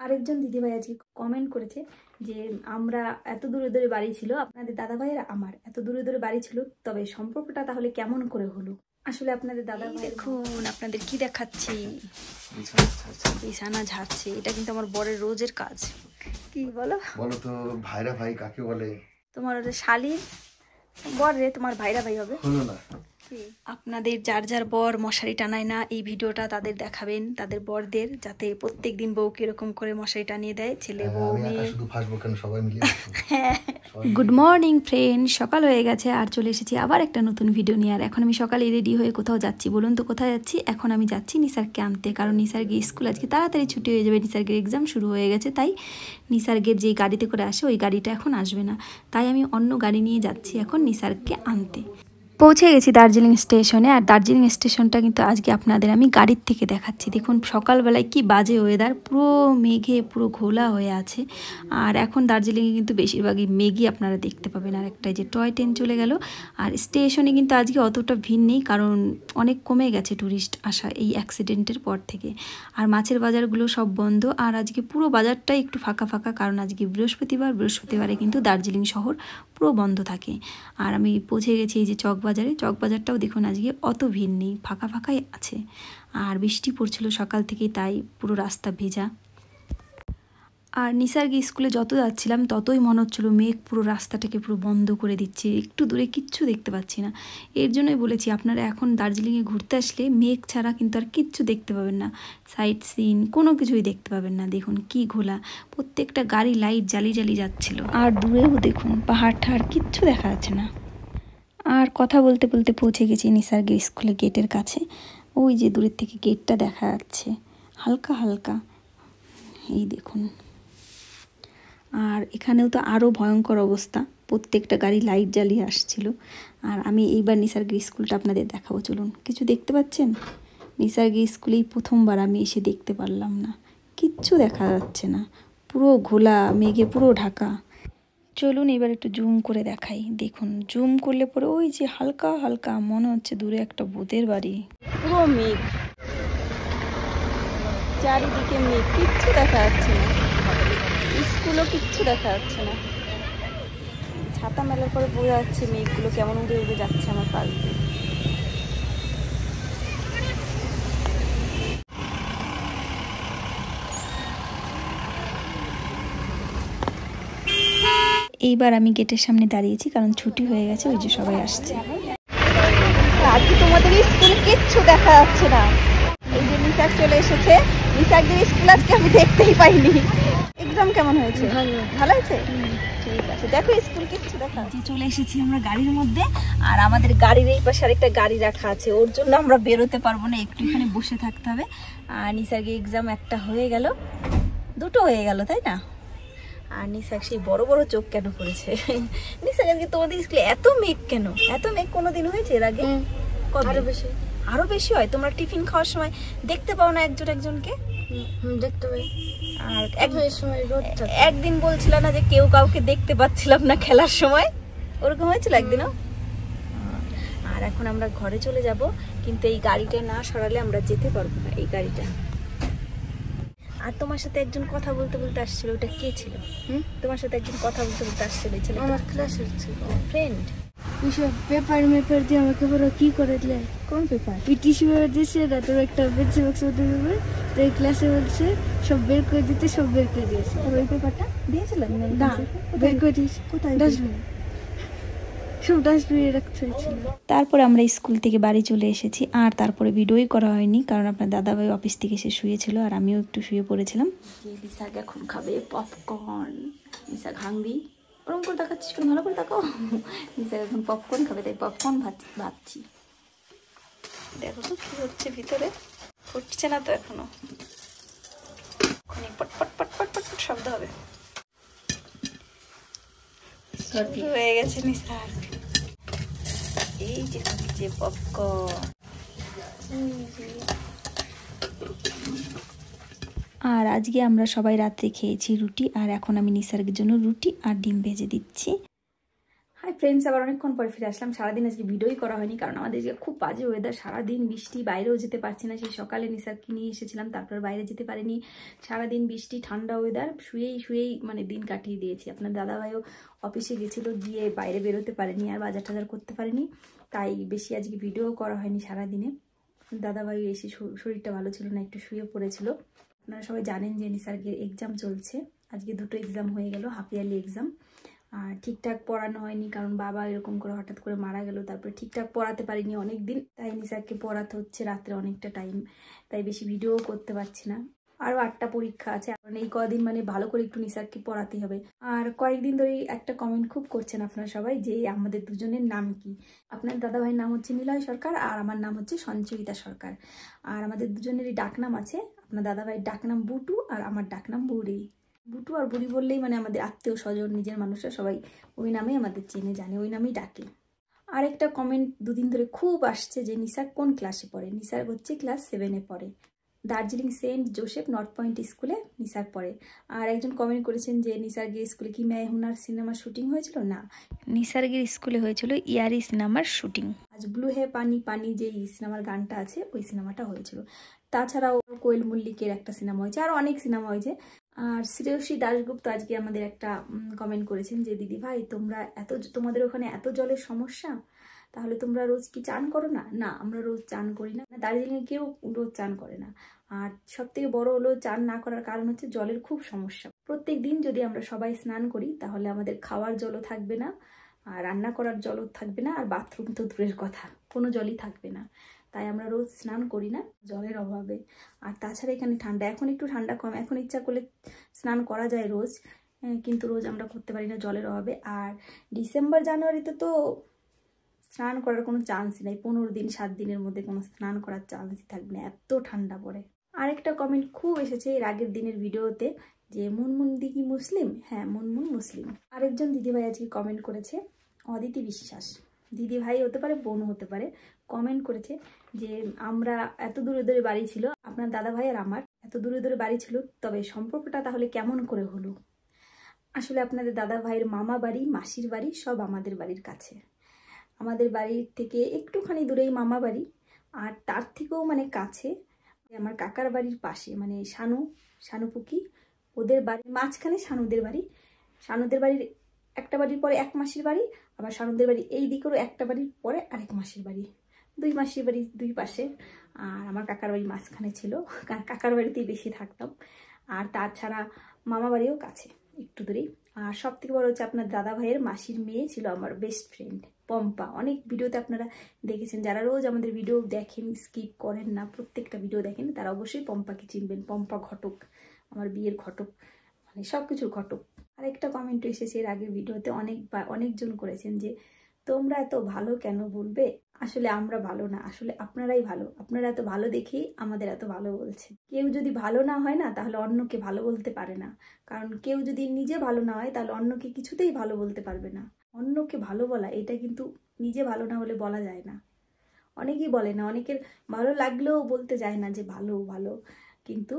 আরেকজন দিদিভাই আজকে কমেন্ট করেছে যে আমরা এত দূরে দূরে বাড়ি ছিল, আপনাদের দাদা ভাইয়ের আমার এত দূরে দূরে বাড়ি ছিল, তবে সম্পর্কটা তাহলে কেমন করে হলো? আসলে আপনাদের দাদা ভাই, দেখুন আপনাদের কি দেখাচ্ছি, বিছানা ঝাড়ছে। এটা কিন্তু আমার বরের রোজের কাজ। কি বলো বলো তো, ভাইরা ভাই কাকে বলে? তোমার শালীর বর রে, তোমার ভাইরা ভাই হবে হলো না। আপনাদের যার যার বর মশারি টানায় না, এই ভিডিওটা তাদের দেখাবেন, তাদের বরদের, যাতে প্রত্যেক দিন বউকে এরকম করে মশারি টানিয়ে দেয় ছেলে বউ মেয়ে। শুধু ফাঁসবো কেন, সবাই মিলে। হ্যাঁ। গুড মর্নিং ফ্রেন্ড, সকাল হয়ে গেছে আর চলে এসেছি আবার একটা নতুন ভিডিও নিয়ে। আর এখন আমি সকালে রেডি হয়ে কোথাও যাচ্ছি। বলুন তো কোথায় যাচ্ছি? এখন আমি যাচ্ছি নিসারকে আনতে, কারণ নিসার্গের স্কুল আজকে তাড়াতাড়ি ছুটি হয়ে যাবে, নিসার্গের এক্সাম শুরু হয়ে গেছে। তাই নিসার্গের যে গাড়িতে করে আসে ওই গাড়িটা এখন আসবে না, তাই আমি অন্য গাড়ি নিয়ে যাচ্ছি এখন নিসার্গকে আনতে। পৌঁছে গেছি দার্জিলিং স্টেশনে। আর দার্জিলিং স্টেশনটা কিন্তু আজকে আপনাদের আমি গাড়ির থেকে দেখাচ্ছি। দেখুন সকালবেলায় কি বাজে ওয়েদার, পুরো মেঘে পুরো ঘোলা হয়ে আছে। আর এখন দার্জিলিংয়ে কিন্তু বেশিরভাগই মেঘই আপনারা দেখতে পাবেন। আর একটা যে টয় ট্রেন চলে গেল। আর স্টেশনে কিন্তু আজকে অতটা ভিড় নেই, কারণ অনেক কমে গেছে ট্যুরিস্ট আসা এই অ্যাক্সিডেন্টের পর থেকে। আর মাছের বাজারগুলো সব বন্ধ। আর আজকে পুরো বাজারটাই একটু ফাঁকা ফাঁকা, কারণ আজকে বৃহস্পতিবারে কিন্তু দার্জিলিং শহর পুরো বন্ধ থাকে। আর আমি পৌঁছে গেছি এই যে চকবাজারটাও দেখুন আজকে অত ভিড় নেই, ফাঁকা ফাঁকাই আছে। আর বৃষ্টি পড়ছিল সকাল থেকেই, তাই পুরো রাস্তা ভেজা। আর নিসার্গ স্কুলে যত যাচ্ছিলাম ততই মনে হচ্ছিলো মেঘ পুরো রাস্তাটাকে পুরো বন্ধ করে দিচ্ছে, একটু দূরে কিচ্ছু দেখতে পাচ্ছি না। এর জন্যই বলেছি আপনারা এখন দার্জিলিংয়ে ঘুরতে আসলে মেঘ ছাড়া কিন্তু আর কিচ্ছু দেখতে পাবেন না, সাইট সিন কোনো কিছুই দেখতে পাবেন না। দেখুন কি ঘোলা, প্রত্যেকটা গাড়ি লাইট জ্বালিয়ে জ্বালিয়ে যাচ্ছিল। আর দূরেও দেখুন পাহাড় ঠাড় কিচ্ছু দেখা যাচ্ছে না। আর কথা বলতে বলতে পৌঁছে গেছি নিসার্গের স্কুলের গেটের কাছে। ওই যে দূরের থেকে গেটটা দেখা যাচ্ছে হালকা হালকা, এই দেখুন। আর এখানেও তো আরও ভয়ঙ্কর অবস্থা, প্রত্যেকটা গাড়ি লাইট জ্বালিয়ে আসছিল। আর আমি এইবার নিসার্গের স্কুলটা আপনাদের দেখাবো, চলুন। কিছু দেখতে পাচ্ছেন? নিসার্গের স্কুলেই প্রথমবার আমি এসে দেখতে পারলাম না, কিচ্ছু দেখা যাচ্ছে না, পুরো ঘোলা মেঘে পুরো ঢাকা। চলুন এবার একটু জুম করে দেখাই। দেখুন জুম করলে পরে ওই যে হালকা হালকা মনে হচ্ছে দূরে একটা ভূতের বাড়ি। পুরো মেঘ, চারিদিকে মেঘ, কিচ্ছু দেখা যাচ্ছে না, স্কুলও কিচ্ছু দেখা যাচ্ছে না। ছাতা মেলার পরে বোঝা যাচ্ছে মেঘগুলো কেমন উড়ে উড়ে যাচ্ছে আমার পাশ দিয়ে। এইবার আমি গেটের সামনে দাঁড়িয়েছি, কারণ ছুটি হয়ে গেছে, ওই যে সবাই আসছে। আজকে তোমাদের স্কুলে কিচ্ছু দেখা যাচ্ছে না। এই যে নিসার্গ চলে এসেছে, নিসার্গের স্কুল আজকে আমি দেখতেই পাইনি। এক্সাম কেমন হয়েছে? ভালো হয়েছে, ঠিক আছে। দেখো স্কুল কিচ্ছু দেখা যাচ্ছে। চলে এসেছি আমরা গাড়ির মধ্যে, আর আমাদের গাড়ির এই পাশে আরেকটা গাড়ি রাখা আছে, ওর জন্য আমরা বেরোতে পারবো না, একটু এখানে বসে থাকতে হবে। আর নিসার্গের এক্সাম একটা হয়ে গেল, দুটো হয়ে গেল তাই না? আর নিসার্গ সেই বড় বড় চোখ কেন করেছে? নিসার্গ আজকে তোমাদের স্কুলে এত মেঘ কেন? এত মেঘ কোনোদিন হয়েছে এর আগে? আরো বেশি হয়। তোমরা টিফিন খাওয়ার সময় দেখতে পাও না একজন একজনকে? দেখতে পাই। আর একদিন বলছিল না যে কেউ কাউকে দেখতে পাচ্ছিলাম না খেলার সময়, ওরকম হয়েছিল একদিনও। আর এখন আমরা ঘরে চলে যাব, কিন্তু এই গাড়িটা না সরালে আমরা যেতে পারবো না, এই গাড়িটা। আর তোমার সাথে একজন কথা বলতে বলতে আসছিল, ওটা কে ছিল? তোমার সাথে একজন কথা বলতে বলতে আসছিল, ছিল আমার ক্লাসের ফ্রেন্ড। পেপার মেপার দিয়ে আমাকে বলো কি করে দিলে? কোন পেপার? টিসি পেপার দিয়েছে না, তোর একটা বেঞ্চি বক্স মধ্যে পেপার, তো এই ক্লাসে বলছে সব বের করে দিতে, সব বের করে দিয়েছে। ওই পেপারটা দিয়েছিলেন না, বের করে দিয়েছে। কোথায়? ডাস্টবিনে, সব ডাস্টবিনে রাখতে হয়েছিল। তারপরে আমরা স্কুল থেকে বাড়ি চলে এসেছি। আর তারপরে ভিডিওই করা হয়নি, কারণ আপনার দাদাভাই অফিস থেকে এসে শুয়েছিল, আর আমিও একটু শুয়ে পড়েছিলাম। নিসার্গ এখন খাবে পপকর্ন। নিসার্গ হাংরি, ওরকম করে দেখাচ্ছিস, ভালো করে দেখাও। নিসার্গ এখন পপকর্ন খাবে, তাই পপকর্ন ভাবছি। দেখো তো কি হচ্ছে ভিতরে, ফুটছে না তো এখনো, পটপট পটপট পটপট শব্দ হবে। হয়ে গেছে নিসার্গ, এই যে পপকর্ন। আর আজকে আমরা সবাই রাত্রে খেয়েছি রুটি, আর এখন আমি নিসার্গের জন্য রুটি আর ডিম ভেজে দিচ্ছি। হাই ফ্রেন্ডস, আবার অনেকক্ষণ পরে ফিরে আসলাম। সারাদিন আজকে ভিডিওই করা হয়নি, কারণ আমাদের যে খুব বাজে ওয়েদার, সারাদিন বৃষ্টি, বাইরেও যেতে পারছি না। সেই সকালে নিসারকে নিয়ে এসেছিলাম, তারপর বাইরে যেতে পারিনি। সারাদিন বৃষ্টি, ঠান্ডা ওয়েদার, শুয়েই মানে দিন কাটিয়ে দিয়েছি। আপনার দাদাভাইও অফিসে গেছিলো, গিয়ে বাইরে বেরোতে পারেনি, আর বাজার টাজার করতে পারেনি, তাই বেশি আজকে ভিডিও করা হয়নি সারাদিনে। দাদাভাই এসে শরীরটা ভালো ছিল না, একটু শুয়ে পড়েছিল। আপনারা সবাই জানেন যে নিসার্গের এক্সাম চলছে, আজকে 2টো এক্সাম হয়ে গেল, হাফ ইয়ারলি এক্সাম। আর ঠিকঠাক পড়ানো হয়নি, কারণ বাবা এরকম করে হঠাৎ করে মারা গেল, তারপরে ঠিকঠাক পড়াতে পারিনি অনেক দিন, তাই নিসারকে পড়াতে হচ্ছে রাত্রে অনেকটা টাইম, তাই বেশি ভিডিও করতে পারছি না। আরও 8টা পরীক্ষা আছে, কারণ এই কদিন মানে ভালো করে একটু নিসারকে পড়াতে হবে। আর কয়েকদিন ধরেই একটা কমেন্ট খুব করছেন আপনারা সবাই, যে আমাদের দুজনের নাম কি। আপনার দাদাভাইয়ের নাম হচ্ছে নিলয় সরকার, আর আমার নাম হচ্ছে সঞ্চয়িতা সরকার। আর আমাদের দুজনেরই ডাকনাম আছে, আপনার দাদাভাইয়ের ডাকনাম বুটু, আর আমার ডাকনাম বুড়ি। বুটু আর বুড়ি বললেই মানে আমাদের আত্মীয় স্বজন, নিজের মানুষরা সবাই ওই নামেই আমাদের চেনে জানে, ওই নামেই ডাকে। আর একটা কমেন্ট দুদিন ধরে খুব আসছে যে নিসার কোন ক্লাসে পড়ে। নিসার হচ্ছে ক্লাস 7-এ পড়ে, Darjeeling saint Joseph north point স্কুলে নিসার পড়ে। আর একজন কমেন্ট করেছেন যে নিসার্গের স্কুলে কি ম্যায় হুনার সিনেমার শুটিং হয়েছিল। না, নিসার্গের স্কুলে হয়েছিল ইয়ারি সিনেমার শুটিং। আজ ব্লু হে পানি পানি যে সিনেমার গানটা আছে, ওই সিনেমাটা হয়েছিল। তাছাড়াও কোয়েল মল্লিকের একটা সিনেমা হয়েছে, আর অনেক সিনেমা হয়েছে। আর শ্রেয়সী দাশগুপ্ত আজকে আমাদের একটা কমেন্ট করেছেন যে দিদি ভাই তোমরা তোমাদের ওখানে এত জলের সমস্যা, তাহলে তোমরা রোজ কি চান করো না? না, আমরা রোজ চান করি না, দার্জিলিংয়ে কেউ রোজ চান করে না। আর সব থেকে বড় হলো চান না করার কারণ হচ্ছে জলের খুব সমস্যা। প্রত্যেক দিন যদি আমরা সবাই স্নান করি, তাহলে আমাদের খাওয়ার জলও থাকবে না, আর রান্না করার জলও থাকবে না, আর বাথরুম তো দূরের কথা, কোনো জলই থাকবে না। তাই আমরা রোজ স্নান করি না জলের অভাবে। আর তাছাড়া এখানে ঠান্ডা, এখন একটু ঠান্ডা কম, এখন ইচ্ছা করলে স্নান করা যায় রোজ, কিন্তু রোজ আমরা করতে পারি না জলের অভাবে। আর ডিসেম্বর জানুয়ারিতে তো স্নান করার কোনো চান্সই নেই, 15 দিন 7 দিনের মধ্যে কোনো স্নান করার চান্সই থাকবে না, এত ঠান্ডা পড়ে। আরেকটা কমেন্ট খুব এসেছে এর আগের দিনের ভিডিওতে, যে মুনমুন দিদি মুসলিম। হ্যাঁ, মুনমুন মুসলিম। আরেকজন দিদিভাই আজকে কমেন্ট করেছে, অদিতি বিশ্বাস, দিদি ভাই হতে পারে, বোনও হতে পারে, কমেন্ট করেছে যে আমরা এত দূরে দূরে বাড়ি ছিল, আপনার দাদা ভাই আর আমার এত দূরে দূরে বাড়ি ছিল, তবে সম্পর্কটা তাহলে কেমন করে হলো? আসলে আপনাদের দাদা ভাইয়ের মামা বাড়ি, মাসির বাড়ি সব আমাদের বাড়ির কাছে। আমাদের বাড়ির থেকে একটুখানি দূরেই মামা বাড়ি, আর তার থেকেও মানে কাছে আমার কাকার বাড়ির পাশে, মানে শানুপুকি, ওদের বাড়ির মাঝখানে শানুদের বাড়ি। শানুদের বাড়ির একটা বাড়ির পরে এক মাসির বাড়ি, আবার শানুদের বাড়ি এই দিকেরও একটা বাড়ির পরে আরেক মাসির বাড়ি, 2 মাসির বাড়ি 2 পাশে। আর আমার কাকার বাড়ি মাঝখানে ছিল, কাকার বাড়িতেই বেশি থাকতাম। আর তাছাড়া মামা বাড়িও কাছে, একটু দূরেই। আর সব থেকে বড় হচ্ছে আপনার দাদা ভাইয়ের মাসির মেয়ে ছিল আমার বেস্ট ফ্রেন্ড পম্পা। অনেক ভিডিওতে আপনারা দেখেছেন, যারা রোজ আমাদের ভিডিও দেখেন, স্কিপ করেন না, প্রত্যেকটা ভিডিও দেখেন, তারা অবশ্যই পম্পাকে চিনবেন। পম্পা ঘটক, আমার বিয়ের ঘটক, মানে সব কিছুর ঘটক। আরেকটা কমেন্ট এসেছে এর আগের ভিডিওতে, অনেকজন করেছেন যে তোমরা এত ভালো কেন বলবে। আসলে আমরা ভালো না, আসলে আপনারাই ভালো, আপনারা এত ভালো দেখেই আমাদের এত ভালো বলছেন। কেউ যদি ভালো না হয় না, তাহলে অন্যকে ভালো বলতে পারে না, কারণ কেউ যদি নিজে ভালো না হয়, তাহলে অন্যকে কিছুতেই ভালো বলতে পারবে না। অন্যকে ভালো বলা, এটা কিন্তু নিজে ভালো না হলে বলা যায় না। অনেকেই বলে না, অনেকের ভালো লাগলেও বলতে যায় না যে ভালো ভালো, কিন্তু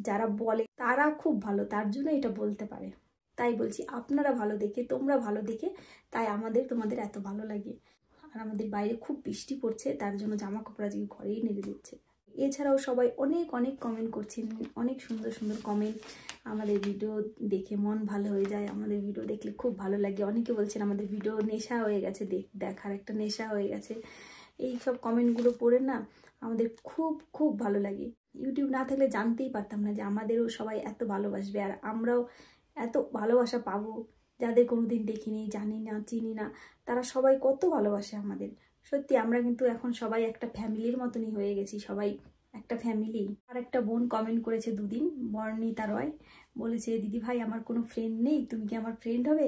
যারা বলে তারা খুব ভালো, তার জন্য এটা বলতে পারে। তাই বলছি, আপনারা ভালো দেখে, তোমরা ভালো দেখে, তাই তোমাদের এত ভালো লাগে। আর আমাদের বাইরে খুব বৃষ্টি পড়ছে, তার জন্য জামা কাপড় আজকে ঘরেই নেড়ে দিচ্ছে। এছাড়াও সবাই অনেক কমেন্ট করছেন, অনেক সুন্দর সুন্দর কমেন্ট। আমাদের ভিডিও দেখে মন ভালো হয়ে যায়, আমাদের ভিডিও দেখলে খুব ভালো লাগে। অনেকে বলছেন আমাদের ভিডিও নেশা হয়ে গেছে, দেখার একটা নেশা হয়ে গেছে। এই সব কমেন্টগুলো পড়ে না আমাদের খুব ভালো লাগে। ইউটিউব না থাকলে জানতেই পারতাম না যে আমাদেরও সবাই এত ভালোবাসবে, আর আমরাও এত ভালোবাসা পাবো। যাদের কোনোদিন দেখিনি, জানি না, চিনি না, তারা সবাই কত ভালোবাসে আমাদের। সত্যি আমরা কিন্তু এখন সবাই একটা ফ্যামিলির মতনই হয়ে গেছি, সবাই একটা ফ্যামিলি। আর একটা বোন কমেন্ট করেছে দুদিন, বর্ণিতা রয়, বলেছে দিদি ভাই আমার কোনো ফ্রেন্ড নেই, তুমি কি আমার ফ্রেন্ড হবে?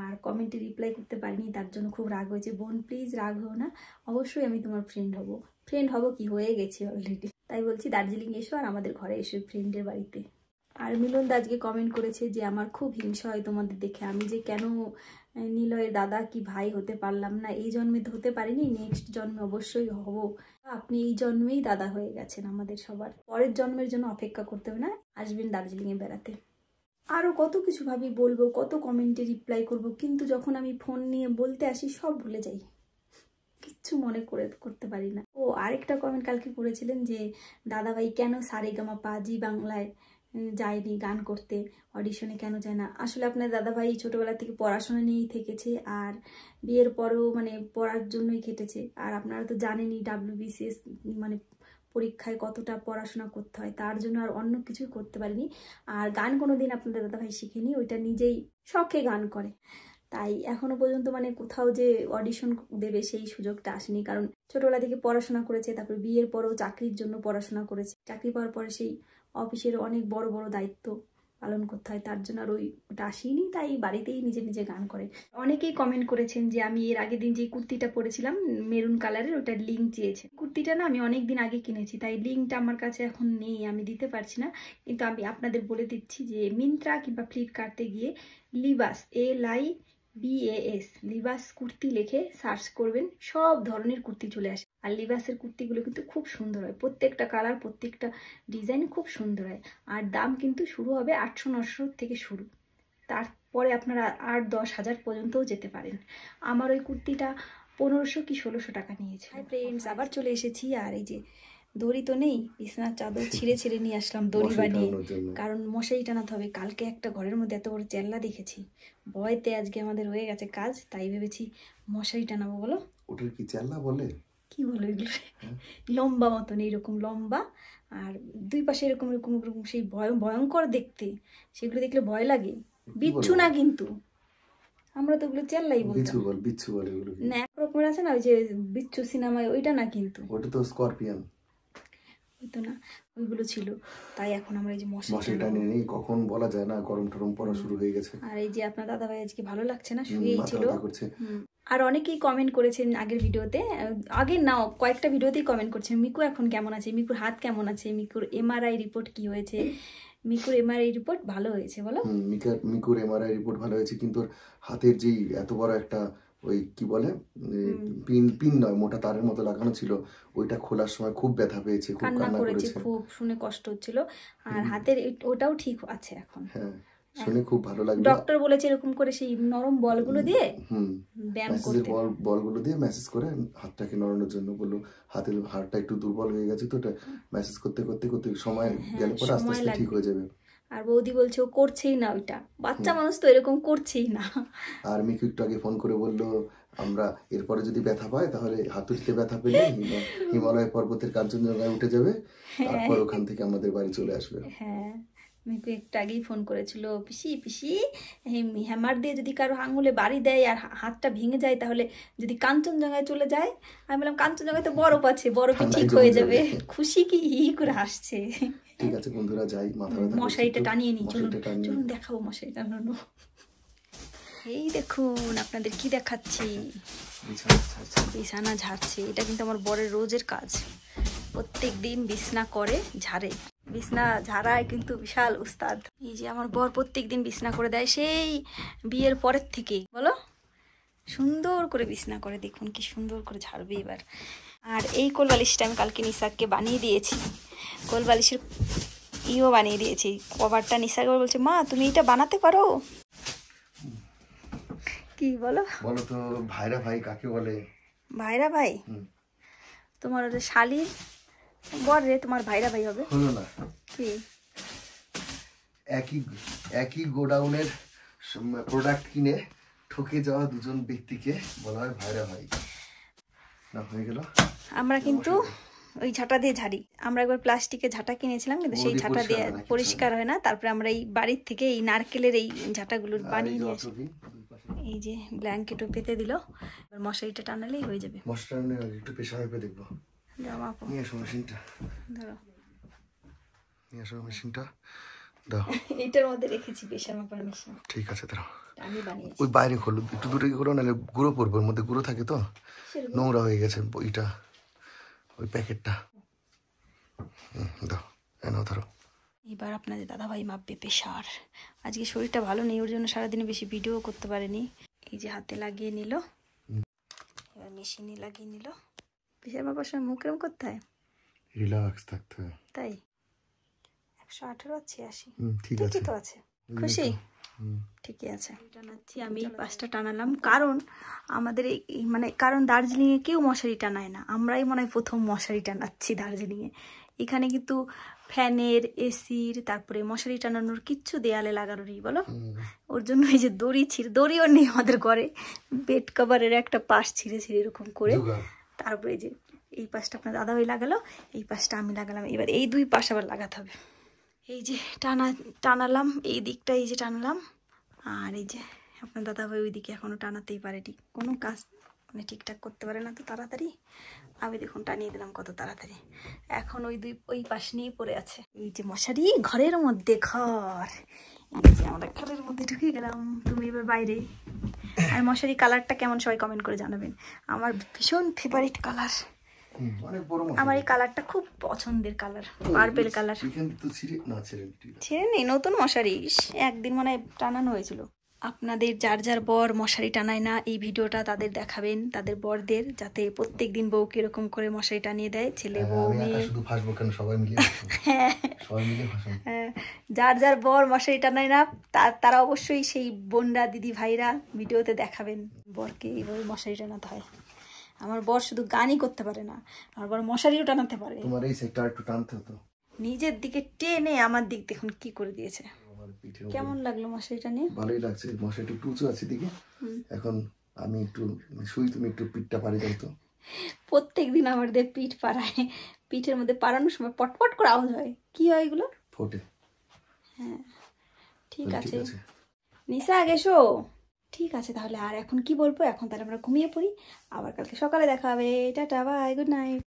আর কমেন্টে রিপ্লাই করতে পারিনি, তার জন্য খুব রাগ হয়েছে। বোন প্লিজ রাগ হও না, অবশ্যই আমি তোমার ফ্রেন্ড হব কি, হয়ে গেছি অলরেডি। তাই বলছি দার্জিলিং এসো, আর আমাদের ঘরে এসো ফ্রেন্ডের বাড়িতে। আর মিলন দা আজকে কমেন্ট করেছে যে আমার খুব হিংসা হয় তোমাদের দেখে, আমি যে কেন নিলয়ের দাদা কি ভাই হতে পারলাম না। এই জন্মে তো হতে পারিনি, নেক্সট জন্মে অবশ্যই হব। আপনি এই জন্মেই দাদা হয়ে গেছেন আমাদের সবার, পরের জন্মের জন্য অপেক্ষা করতে হবে না, আসবেন দার্জিলিংয়ে বেড়াতে। আরও কত কিছু ভাবি বলবো, কত কমেন্টে রিপ্লাই করব, কিন্তু যখন আমি ফোন নিয়ে বলতে আসি সব ভুলে যাই, কিচ্ছু মনে করতে পারি না। ও আরেকটা কমেন্ট কালকে করেছিলেন যে দাদাভাই কেন সারেগামাপা জি বাংলায় যায়নি গান করতে, অডিশনে কেন যায় না। আসলে আপনার দাদাভাই ছোটবেলা থেকে পড়াশোনা নিয়েই থেকেছে, আর বিয়ের পরেও মানে পড়ার জন্যই কেটেছে। আর আপনারা তো জানেনই WBCS মানে পরীক্ষায় কতটা পড়াশোনা করতে হয়, তার জন্য আর অন্য কিছুই করতে পারিনি। আর গান কোনোদিন আপনাদের দাদাভাই শিখেনি, ওইটা নিজেই শখে গান করে। তাই এখনো পর্যন্ত মানে কোথাও যে অডিশন দেবে সেই সুযোগটা আসেনি, কারণ ছোটবেলা থেকে পড়াশোনা করেছে, তারপর বিয়ের পরেও চাকরির জন্য পড়াশোনা করেছে। চাকরি পাওয়ার পরে সেই অফিসের অনেক বড় বড় দায়িত্ব পালন করতে হয়, তার জন্য আর ওটা আসেনি। তাই বাড়িতেই নিজে নিজে গান করে। অনেকেই কমেন্ট করেছেন যে আমি এর আগের দিন যে কুর্তিটা পরেছিলাম মেরুন কালারের, ওটার লিঙ্ক চেয়েছে। কুর্তিটা না আমি অনেক দিন আগে কিনেছি, তাই লিঙ্কটা আমার কাছে এখন নেই, আমি দিতে পারছি না। কিন্তু আমি আপনাদের বলে দিচ্ছি যে মিন্ত্রা কিংবা ফ্লিপকার্টে গিয়ে লিবাস LIBAS লিবাস কুর্তি লিখে সার্চ করবেন, সব ধরনের কুর্তি চলে আসে। আর লিবাসের কুর্তিগুলো কিন্তু খুব সুন্দর হয়, প্রত্যেকটা কালার প্রত্যেকটা ডিজাইন খুব সুন্দর হয়। আর দাম কিন্তু শুরু হবে 800-900 থেকে শুরু, তারপরে আপনারা 8-10 হাজার পর্যন্তও যেতে পারেন। আমার ওই কুর্তিটা 1500 কি 1600 টাকা নিয়েছে। হাই ফ্রেন্ডস, আবার চলে এসেছি। আর এই যে দড়ি তো নেই, বিছানার চাদর ছিঁড়ে নিয়ে আসলাম দড়ি বানিয়ে, কারণ মশারি টানাতে হবে। কালকে একটা ঘরের মধ্যে এত বড় চেল্লা দেখেছি, ভয়তে আজকে আমাদের হয়ে গেছে কাজ, তাই ভেবেছি মশারি টানাবো। বলো ওটার কি চেল্লা বলে? কি বলো এগুলো? লম্বা মতন, এইরকম লম্বা, আর দুই পাশে এরকম এরকম এরকম, সেই ভয়ঙ্কর দেখতে, সেগুলো দেখলে ভয় লাগে। বিচ্ছু না কিন্তু, আমরা তো ওগুলো চেল্লাই বলতাম। বিচ্ছু বলে এগুলো না, এক রকমের আছে না ওই যে বিচ্ছু সিনেমায়, ওইটা না কিন্তু, ওটা তো স্করপিয়ন। হইতো না, ওইগুলো ছিল। তাই এখন আমরা এই যে মশারিটা নিয়ে নেই, কখন বলা যায় না, গরম টরম পড়া শুরু হয়ে গেছে। আর এই যে আপনার দাদাভাই আজকে ভালো লাগছে না, শুয়েই ছিল। করছে। আর অনেকেই কমেন্ট করেছেন আগের ভিডিওতে, আগের না কয়েকটা ভিডিওতেই কমেন্ট করছেন মিকু এখন কেমন আছে, মিকুর হাত কেমন আছে, মিকুর MRI রিপোর্ট কি হয়েছে। মিকুর MRI রিপোর্ট ভালো হয়েছে বলো? মিকুর MRI রিপোর্ট ভালো হয়েছে, কিন্তু হাতের যেই এত বড় একটা ওই কি বলে পিন নয়, মোটা তারের মতো লাগানো ছিল, ওইটা খোলার সময় খুব ব্যথা পেয়েছে, খুব কান্না করেছে, খুব শুনে কষ্ট হচ্ছিল। আর হাতের ওটাও ঠিক আছে এখন। হ্যাঁ, শুনে খুব ভালো লাগলো। ডক্টর বলেছে এরকম করে সেই নরম বলগুলো দিয়ে ব্যায়াম করতে, বলগুলো দিয়ে ম্যাসেজ করে হাতটাকে নড়ানোর জন্য বললো। হাতের হাড়টা একটু দুর্বল হয়ে গেছে, তো ওটা ম্যাসেজ করতে করতে করতে সময় গেলে পরে আস্তে আস্তে ঠিক হয়ে যাবে। আর বৌদি বলছে ও করছেই না ওইটা, বাচ্চা মানুষ তো এরকম করছেই না। আর মিকু একটু আগে ফোন করে বললো আমরা এরপরে যদি ব্যথা পাই তাহলে হাতুড়িতে ব্যথা পেলে হিমালয় পর্বতের কাঞ্চনজঙ্ঘায় উঠে যাবে, তারপর ওখান থেকে আমাদের বাড়ি চলে আসবে। হ্যাঁ, মিকু একটু আগেই ফোন করেছিল, পিসি হ্যামার দিয়ে যদি কারো আঙুলে বাড়ি দেয় আর হাতটা ভেঙে যায় তাহলে যদি কাঞ্চনজঙ্ঘায় চলে যায়। আমি বললাম কাঞ্চনজঙ্ঘায় তো বরফ আছে, বরফে ঠিক হয়ে যাবে। খুশি কি হি করে হাসছে। ঠিক আছে বন্ধুরা, যাই, মাথা ব্যথা, মশারিটা টানিয়ে নি, চলুন দেখাবো মশারি টানানো। এই দেখুন আপনাদের কি দেখাচ্ছি, বিছানা ঝাড়ছে। এটা কিন্তু আমার বরের রোজের কাজ, প্রত্যেক দিন বিছনা করে ঝাড়ে, বিছনা ঝাড়ায় কিন্তু বিশাল উস্তাদ। এই যে আমার বর প্রত্যেক দিন বিছনা করে দেয় সেই বিয়ের পরের থেকেই, বলো সুন্দর করে বিছনা করে, দেখুন কি সুন্দর করে ঝাড়বে এবার। আর এই কোলবালিশটা আমি কালকে নিসারকে বানিয়ে দিয়েছি, কোলবালিশের বানিয়ে দিয়েছি কভারটা। নিসার বলছে মা তুমি এটা বানাতে পারো? কি বলো তো ভাইরা ভাই কাকে বলে? ভাইরা ভাই, তোমার শালির বর রে, তোমার ভাইরা ভাই হবে? হলো না কি একই গোডাউনের প্রোডাক্ট কিনে ঠকে যাওয়া দুজন ব্যক্তিকে বলা হয় ভাইরা ভাই। না হয়ে গেল। আমরা কিন্তু ওই ঝাঁটা দিয়ে ঝাড়ি, আমরা একবার প্লাস্টিকের ঝাঁটা কিনেছিলাম, কিন্তু সেই ঝাঁটা দিয়ে পরিষ্কার হয় না। তারপরে আমরা এই বাড়ির থেকে এই নারকেলের এই ঝাঁটাগুলো বানিয়ে নিয়ে আসি। এই যে ব্ল্যাঙ্কেটও পেতে দিল, এবার মশারিটা টানালেই হয়ে যাবে। মশারি একটু পেশা মেপে দেখবো। নিয়ে আসো মেশিনটা, ধরো নিয়ে আসো মেশিনটা দাও। এটার মধ্যে রেখেছি পেশা মাপার মেশিন। ঠিক আছে দাও, আমি বানিয়েছি। ওই বাইরে খোলো, একটু দূরে খোলো, নাহলে গুঁড়ো পড়বে, ওর মধ্যে গুঁড়ো থাকে তো, নোংরা হয়ে গেছে ওইটা, ওই প্যাকেটটা দাও, এনাও ধরো। এবার আপনাদের দাদাভাই মাপবে প্রেশার। আজকে শরীরটা ভালো নেই, ওর জন্য সারাদিনে বেশি ভিডিও করতে পারেনি। এই যে হাতে লাগিয়ে নিল, এবার মেশিনে লাগিয়ে নিল। প্রেশার মাপার সময় মুখ এরম করতে হয়, রিল্যাক্স থাকতে হয়। তাই 118 86 ঠিক আছে তো আছে। খুশি? ঠিকই আছে। টানাচ্ছি আমি, এই পাশটা টানালাম, কারণ আমাদের মানে কারণ দার্জিলিংয়ে কেউ মশারি টানায় না, আমরাই মনে হয় প্রথম মশারি টানাচ্ছি দার্জিলিংয়ে। এখানে কিন্তু ফ্যানের, এসির, তারপরে মশারি টানানোর কিচ্ছু দেয়ালে লাগানো নেই, বলো। ওর জন্য এই যে দড়িও নেই আমাদের ঘরে, বেড কভারের একটা পাশ ছিঁড়ে এরকম করে। তারপরে যে এই পাশটা আপনার দাদাভাই লাগালো, এই পাশটা আমি লাগালাম, এবার এই দুই পাশ আবার লাগাতে হবে। এই যে টানালাম এই দিকটা, এই যে টানলাম, আর এই যে আপনার দাদাভাই ওইদিকে এখনো টানাতেই পারেনি, কোনো কাজ মানে ঠিকঠাক করতে পারে না তো তাড়াতাড়ি। আমি দেখুন টানিয়ে দিলাম কত তাড়াতাড়ি, এখন ওই পাশ নিয়ে পড়ে আছে। এই যে মশারি, ঘরের মধ্যে ঘর, এই যে আমরা ঘরের মধ্যে ঢুকে গেলাম, তুমি এবার বাইরে। আর মশারি কালারটা কেমন সবাই কমেন্ট করে জানাবেন, আমার ভীষণ ফেভারিট কালার, আমার এই কালারটা খুব পছন্দের কালার, পার্পেল কালার। ছেড়ে নেই, নতুন মশারি, একদিন মনে হয় টানানো হয়েছিল। আপনাদের যার যার বর মশারি টানায় না, এই ভিডিওটা তাদের দেখাবেন, তাদের বরদের, যাতে প্রত্যেক দিন বউকে এরকম করে মশারি টানিয়ে দেয়, ছেলে বউ মেয়ে। হ্যাঁ, যার যার বর মশারি টানায় না তারা অবশ্যই সেই বোনরা, দিদি ভাইরা ভিডিওতে দেখাবেন বরকে এইভাবে মশারি টানাতে হয়। আমার বর শুধু গানই করতে পারে না, আমার বর মশারিও টানাতে পারে। তোমার এই সাইডটা একটু টানতে হতো, নিজের দিকে টেনে আমার দিক দেখুন কি করে দিয়েছে। কেমন লাগলো মশারিটা নিয়ে? ভালোই লাগছে, মশারিটা একটু উঁচু আছে দিকে। এখন আমি একটু শুই, তুমি একটু পিঠটা পাড়ি দাও তো। প্রত্যেকদিন আমাদের পিঠ পাড়ায়, পিঠের মধ্যে পাড়ানোর সময় পটপট করে আওয়াজ হয়, কি হয় এগুলো? ফোটে। হ্যাঁ ঠিক আছে, নিশা গেছো? ঠিক আছে তাহলে, আর এখন কি বলবো, এখন তাহলে আমরা ঘুমিয়ে পড়ি, আবার কালকে সকালে দেখা হবে। Ta-ta, bye, good night.